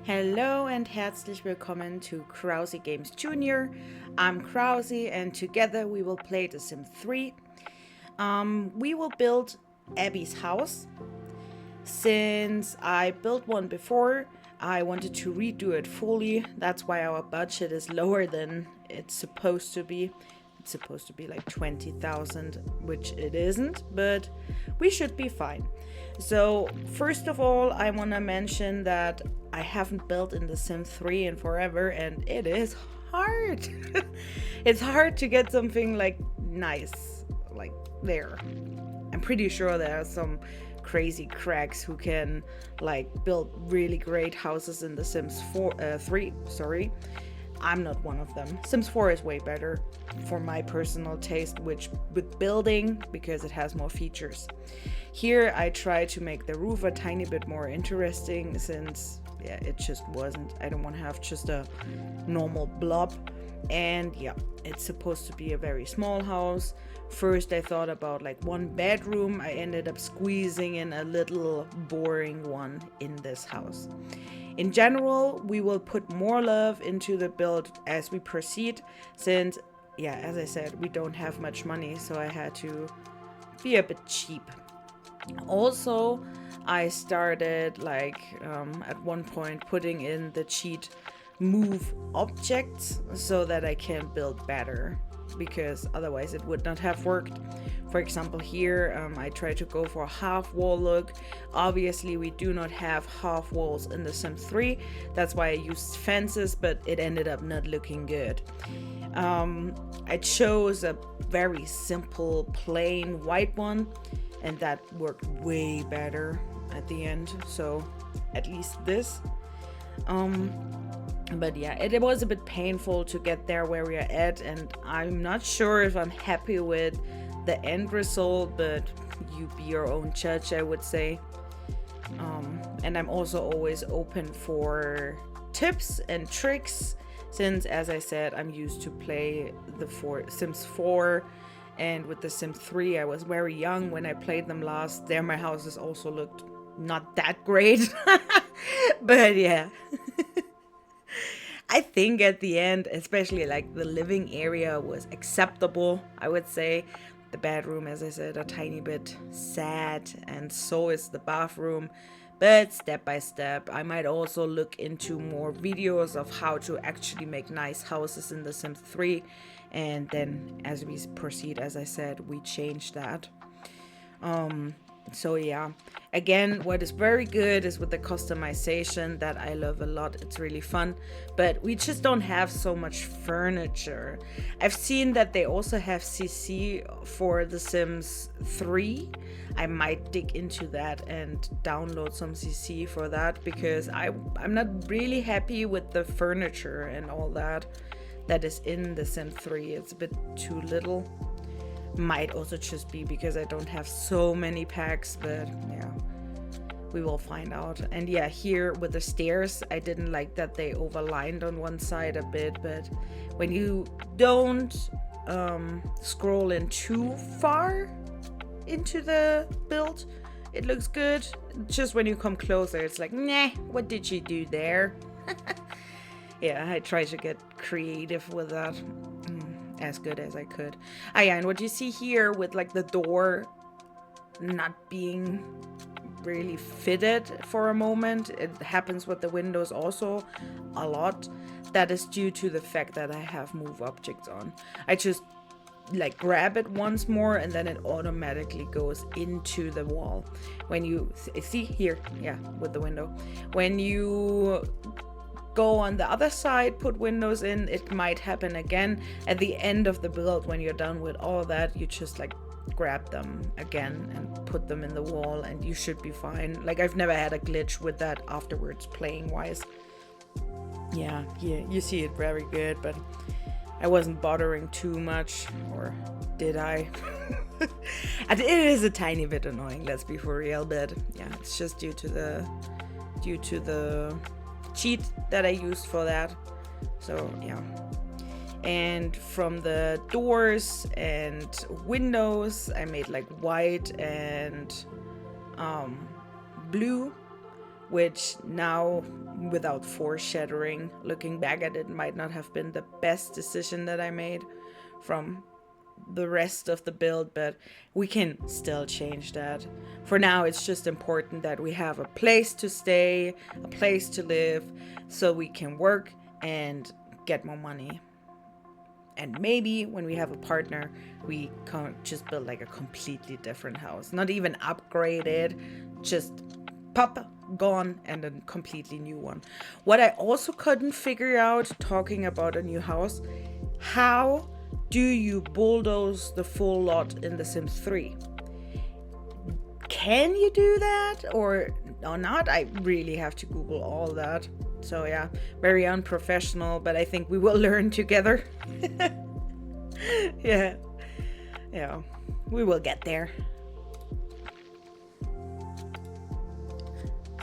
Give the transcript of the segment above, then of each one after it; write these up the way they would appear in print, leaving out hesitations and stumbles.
Hallo und herzlich willkommen to Krause Games Junior. I'm Krause and together we will play The Sims 3. We will build Abby's house. Since I built one before, I wanted to redo it fully. That's why our budget is lower than it's supposed to be. It's supposed to be like 20,000, which it isn't, but we should be fine. So first of all, I want to mention that I haven't built in The Sims 3 in forever, and it is hard. It's hard to get something like nice, like there. I'm pretty sure there are some crazy cracks who can like build really great houses in The Sims 3. Sorry, I'm not one of them. Sims 4 is way better for my personal taste, which with building because it has more features. Here I try to make the roof a tiny bit more interesting since it just wasn't. I don't want to have just a normal blob. And yeah, it's supposed to be a very small house. First I thought about like one bedroom. I ended up squeezing in a little boring one in this house. In general, we will put more love into the build as we proceed since, as I said, we don't have much money, so I had to be a bit cheap. Also, I started at one point putting in the cheat move objects so that I can build better, because otherwise it would not have worked. For example, here I try to go for a half wall look. Obviously we do not have half walls in The Sims 3. That's why I used fences, but it ended up not looking good. I chose a very simple plain white one, and that worked way better at the end. So at least this. But yeah, it was a bit painful to get there where we are at, and I'm not sure if I'm happy with the end result, but you be your own judge, I would say. And I'm also always open for tips and tricks since, as I said, I'm used to play the Sims 4, and with The Sims 3 I was very young when I played them last. There my houses also looked not that great. But yeah. I think at the end, especially like the living area was acceptable, I would say. The bedroom, as I said, a tiny bit sad, and so is the bathroom. But step by step, I might also look into more videos of how to actually make nice houses in The Sims 3. And then as we proceed, as I said, we change that. So yeah, again, what is very good is with the customization that I love a lot. It's really fun, but we just don't have so much furniture. I've seen that they also have CC for The Sims 3. I might dig into that and download some CC for that, because I'm not really happy with the furniture and all that is in The Sims 3. It's a bit too little. Might also just be because I don't have so many packs, but yeah, we will find out. And yeah, here with the stairs, I didn't like that they overlined on one side a bit, but when you don't scroll in too far into the build, it looks good. Just when you come closer, it's like, nah, what did you do there? Yeah, I try to get creative with that. As good as I could. And what you see here with like the door not being really fitted for a moment, it happens with the windows also a lot. That is due to the fact that I have move objects on. I just like grab it once more and then it automatically goes into the wall. When you see here, with the window, when you go on the other side, put windows in, it might happen again at the end of the build. When you're done with all that, you just like grab them again and put them in the wall, and you should be fine. Like, I've never had a glitch with that afterwards, playing wise. Yeah, you see it very good, but I wasn't bothering too much, or did I? And it is a tiny bit annoying, let's be for real, but yeah, it's just due to the cheat that I used for that. So yeah, and from the doors and windows I made like white and blue, which now without foreshadowing. Looking back at it, might not have been the best decision that I made from the rest of the build, but we can still change that. For now, it's just important that we have a place to stay, a place to live, so we can work and get more money. And maybe when we have a partner, we can just build like a completely different house. Not even upgraded, just pop, gone, and a completely new one. What I also couldn't figure out, talking about a new house, how do you bulldoze the full lot in The Sims 3? Can you do that or not? I really have to Google all that. So yeah, very unprofessional, but I think we will learn together. Yeah, we will get there.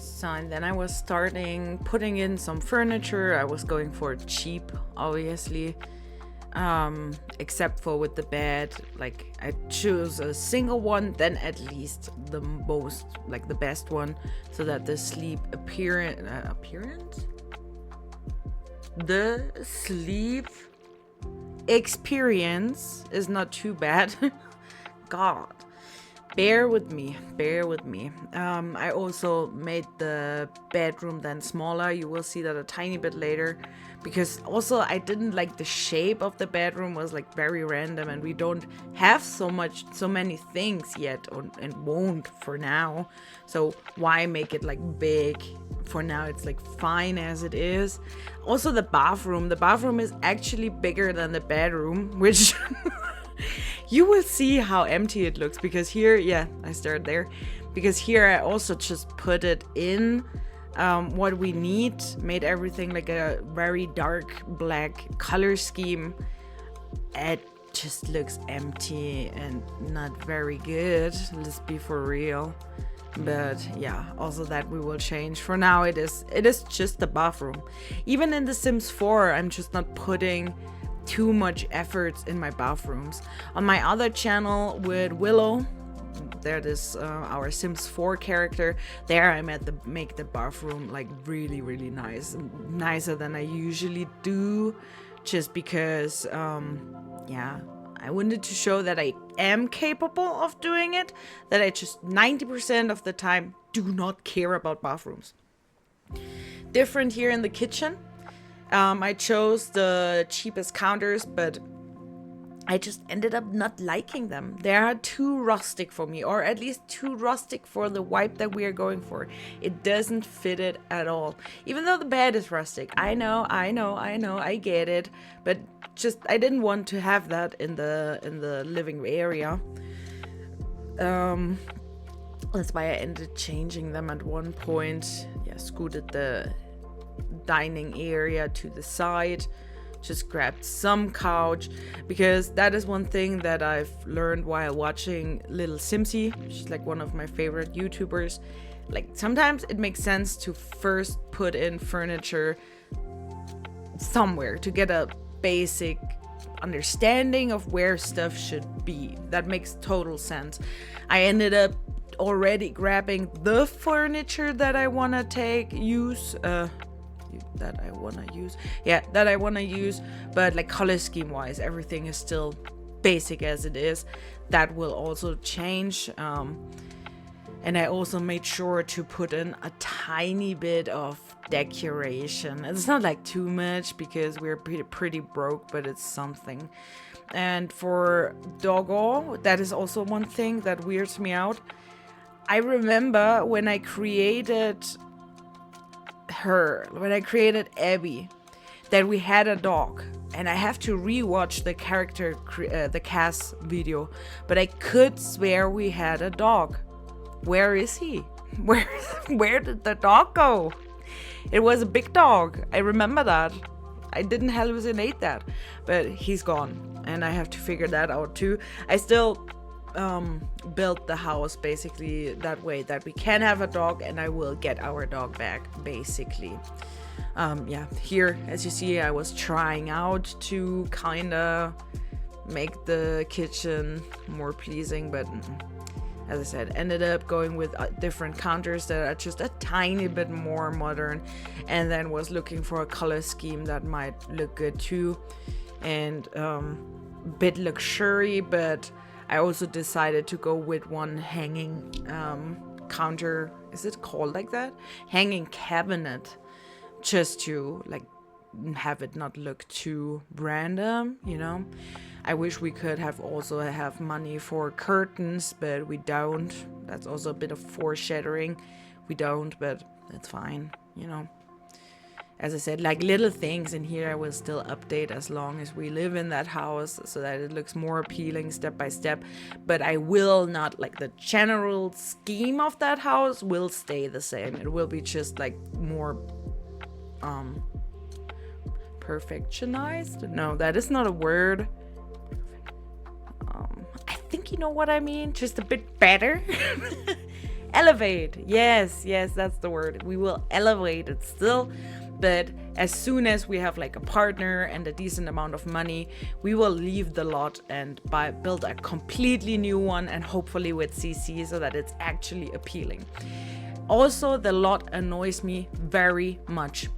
So, and then I was starting putting in some furniture. I was going for cheap, obviously. Except for with the bed, like I choose a single one, then at least the most, like the best one, so that the sleep the sleep experience is not too bad. God, bear with me. I also made the bedroom then smaller. You will see that a tiny bit later, because also I didn't like the shape of the bedroom, was like very random, and we don't have so many things yet, and won't for now. So why make it like big? For now it's like fine as it is. Also the bathroom is actually bigger than the bedroom, which you will see how empty it looks, because here, yeah, I started there, because here I also just put it in what we need, made everything like a very dark black color scheme. It just looks empty and not very good, let's be for real. But yeah, also that we will change. For now it is just the bathroom. Even in The Sims 4, I'm just not putting too much efforts in my bathrooms. On my other channel with Willow, that is our Sims 4 character, there I make the bathroom like really, really nice, nicer than I usually do, just because yeah, I wanted to show that I am capable of doing it, that I just 90% of the time do not care about bathrooms. Different here in the kitchen. I chose the cheapest counters, but I just ended up not liking them. They are too rustic for me, or at least too rustic for the vibe that we are going for. It doesn't fit it at all. Even though the bed is rustic. I know, I get it. But just, I didn't want to have that in the living area. That's why I ended changing them at one point. Yeah, scooted the dining area to the side. Just grabbed some couch, because that is one thing that I've learned while watching Little Simsy. She's like one of my favorite YouTubers. Like sometimes it makes sense to first put in furniture somewhere to get a basic understanding of where stuff should be. That makes total sense. I ended up already grabbing the furniture that I want to use, but like color scheme wise, everything is still basic as it is. That will also change, and I also made sure to put in a tiny bit of decoration. It's not like too much, because we're pretty broke, but it's something. And for Doggo, that is also one thing that weirds me out. I remember when I created Abby, that we had a dog, and I have to rewatch the Cass video, but I could swear we had a dog. Where is he? Where did the dog go? It was a big dog. I remember that. I didn't hallucinate that, but he's gone, and I have to figure that out too. I still built the house basically that way, that we can have a dog, and I will get our dog back basically. Yeah, here as you see, I was trying out to kind of make the kitchen more pleasing, but as I said, ended up going with different counters that are just a tiny bit more modern, and then was looking for a color scheme that might look good too, and bit luxury, but I also decided to go with one hanging counter, is it called like that? Hanging cabinet, just to like have it not look too random, you know. I wish we could have money for curtains, but we don't. That's also a bit of foreshadowing. We don't, but it's fine, you know. As I said, like little things in here I will still update as long as we live in that house, so that it looks more appealing step by step. But I will not, like, the general scheme of that house will stay the same. It will be just like more perfectionized. No, that is not a word. I think you know what I mean. Just a bit better. Elevate. Yes, that's the word. We will elevate it still. But as soon as we have like a partner and a decent amount of money, we will leave the lot and build a completely new one, and hopefully with CC, so that it's actually appealing. Also, the lot annoys me very much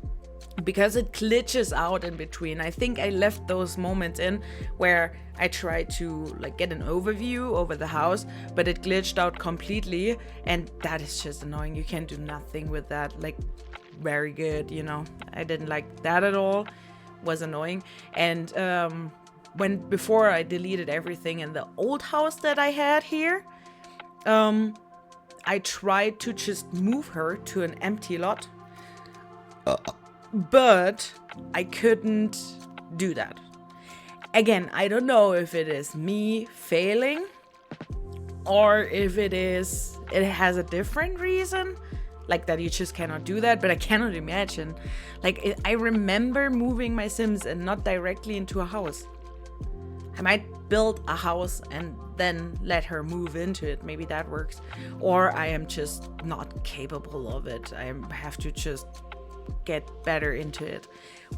because it glitches out in between. I think I left those moments in where I tried to like get an overview over the house, but it glitched out completely, and that is just annoying. You can't do nothing with that. Like, very good, you know. I didn't like that at all. Was annoying. And before I deleted everything in the old house that I had here, I tried to just move her to an empty lot, but I couldn't do that. Again, I don't know if it is me failing or if it has a different reason, like that you just cannot do that, but I cannot imagine. Like, I remember moving my Sims and not directly into a house. I might build a house and then let her move into it. Maybe that works. Or I am just not capable of it. I have to just get better into it.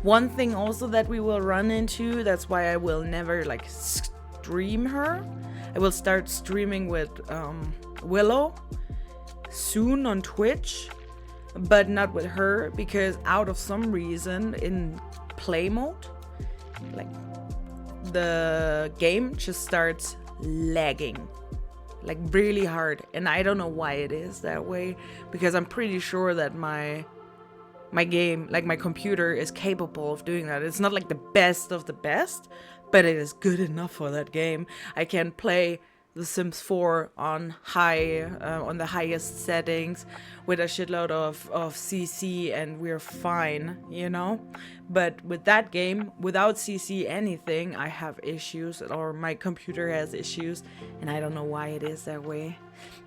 One thing also that we will run into, that's why I will never like stream her. I will start streaming with Willow soon on Twitch, but not with her, because out of some reason in play mode, like, the game just starts lagging like really hard, and I don't know why it is that way, because I'm pretty sure that my game, like my computer, is capable of doing that. It's not like the best of the best, but it is good enough for that game. I can play The Sims 4 on the highest settings with a shitload of CC, and we're fine, you know. But with that game, without CC anything, I have issues, or my computer has issues, and I don't know why it is that way.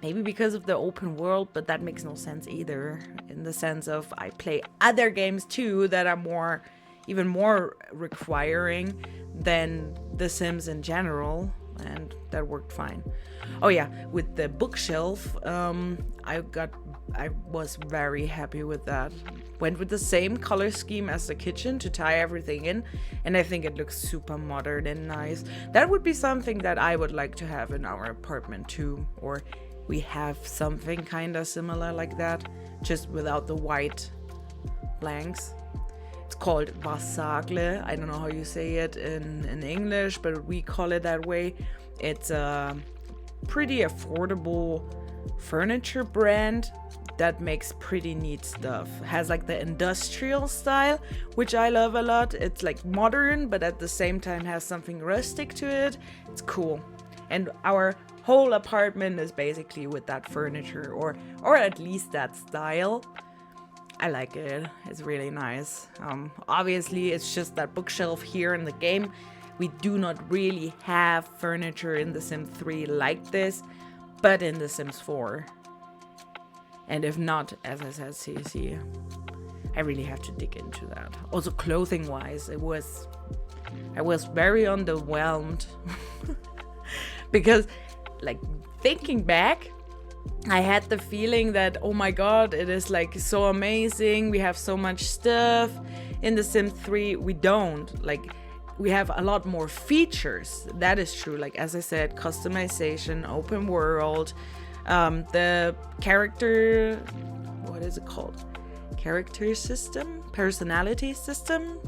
Maybe because of the open world, but that makes no sense either, in the sense of I play other games too that are even more requiring than The Sims in general, and that worked fine. Oh yeah, with the bookshelf, I was very happy with that. Went with the same color scheme as the kitchen to tie everything in, and I think it looks super modern and nice. That would be something that I would like to have in our apartment too, or we have something kind of similar like that, just without the white blanks. It's called Vasagle. I don't know how you say it in English, but we call it that way. It's a pretty affordable furniture brand that makes pretty neat stuff. Has like the industrial style, which I love a lot. It's like modern, but at the same time has something rustic to it. It's cool. And our whole apartment is basically with that furniture, or at least that style. I like it. It's really nice. Obviously, it's just that bookshelf here in the game. We do not really have furniture in The Sims 3 like this, but in The Sims 4. And if not, as I said, CC, I really have to dig into that. Also, clothing-wise, I was very underwhelmed. Because, like, thinking back, I had the feeling that, oh my god, it is like so amazing, we have so much stuff. In The Sims 3, we don't. Like, we have a lot more features. That is true. Like, as I said, customization, open world, The character, what is it called? Character system? Personality system?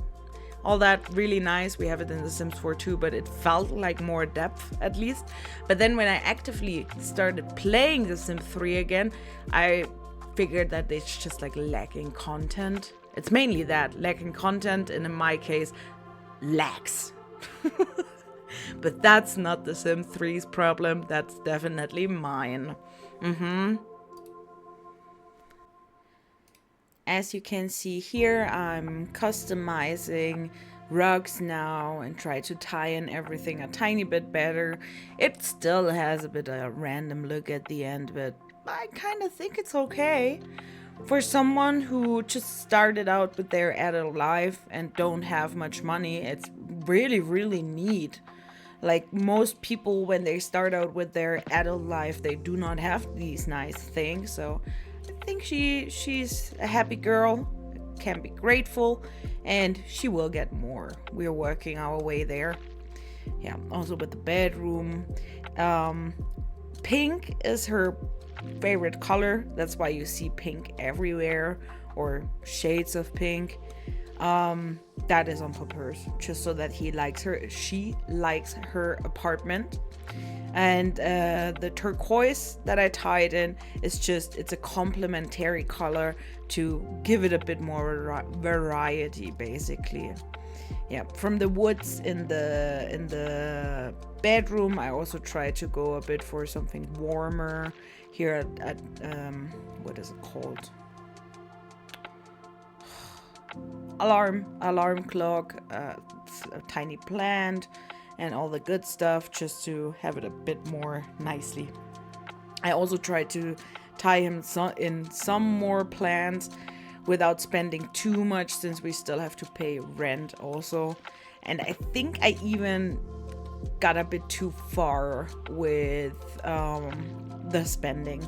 All that really nice. We have it in The Sims 4 too, but it felt like more depth at least. But then when I actively started playing The Sims 3 again, I figured that it's just like lacking content. It's mainly that, lacking content, and in my case, lags. But that's not The Sims 3's problem, that's definitely mine. As you can see here, I'm customizing rugs now and try to tie in everything a tiny bit better. It still has a bit of a random look at the end, but I kind of think it's okay. For someone who just started out with their adult life and don't have much money, it's really, really neat. Like most people, when they start out with their adult life, they do not have these nice things. So I think she's a happy girl, can be grateful, and she will get more. We're working our way there. Yeah, also with the bedroom. Pink is her favorite color. That's why you see pink everywhere, or shades of pink. That is on purpose, just so that she likes her apartment. And the turquoise that I tied in is it's a complementary color to give it a bit more variety, basically. Yeah, from the woods in the bedroom, I also try to go a bit for something warmer. Here at what is it called? Alarm clock, a tiny plant, and all the good stuff, just to have it a bit more nicely. I also try to tie him in some more plants without spending too much, since we still have to pay rent also. And I think I even got a bit too far with the spending.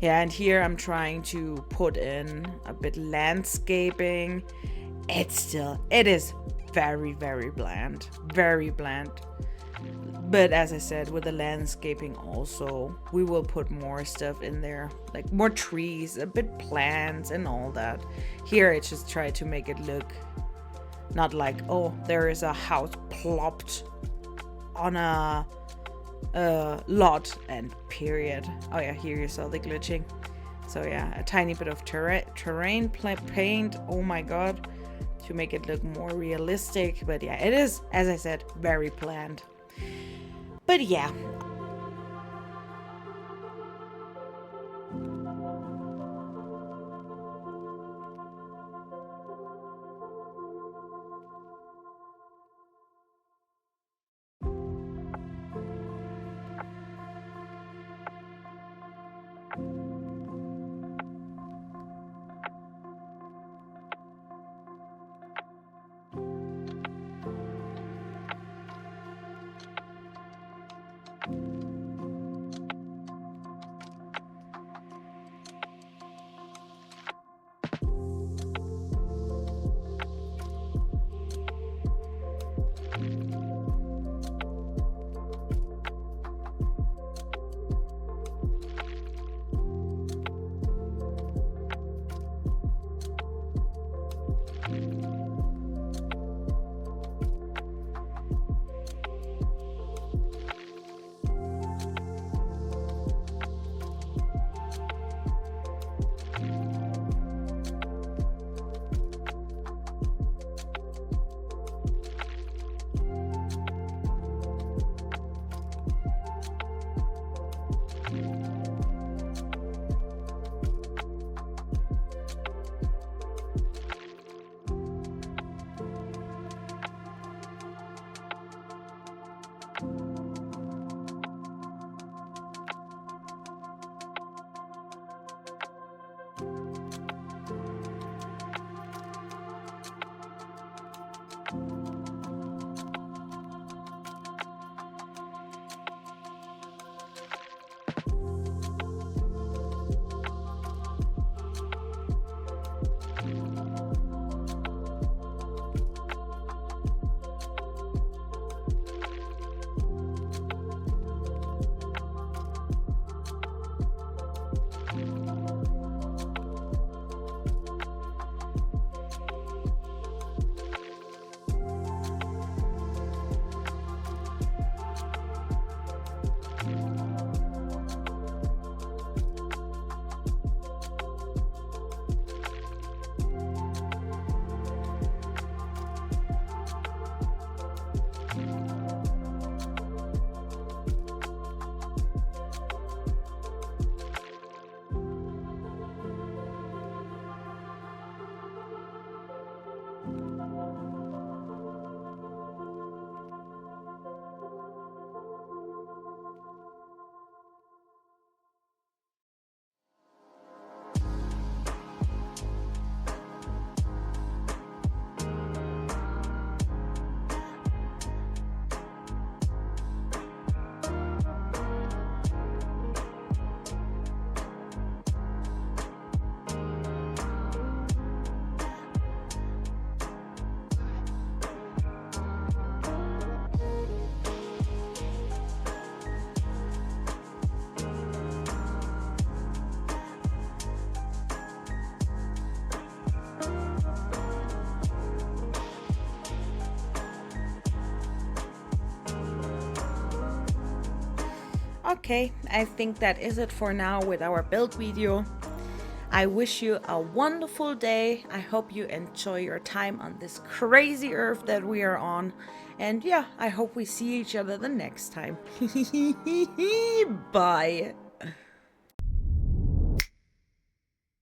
Yeah, and here I'm trying to put in a bit landscaping. It is very, very bland. Very bland. But as I said, with the landscaping also, we will put more stuff in there. Like more trees, a bit plants and all that. Here I just try to make it look not like, oh, there is a house plopped on a lot and period. Oh yeah, here you saw the glitching. So yeah, a tiny bit of terrain paint. Oh my god. To make it look more realistic. But yeah, it is, as I said, very planned. But yeah. Okay, I think that is it for now with our build video. I wish you a wonderful day. I hope you enjoy your time on this crazy earth that we are on. And yeah, I hope we see each other the next time. Bye.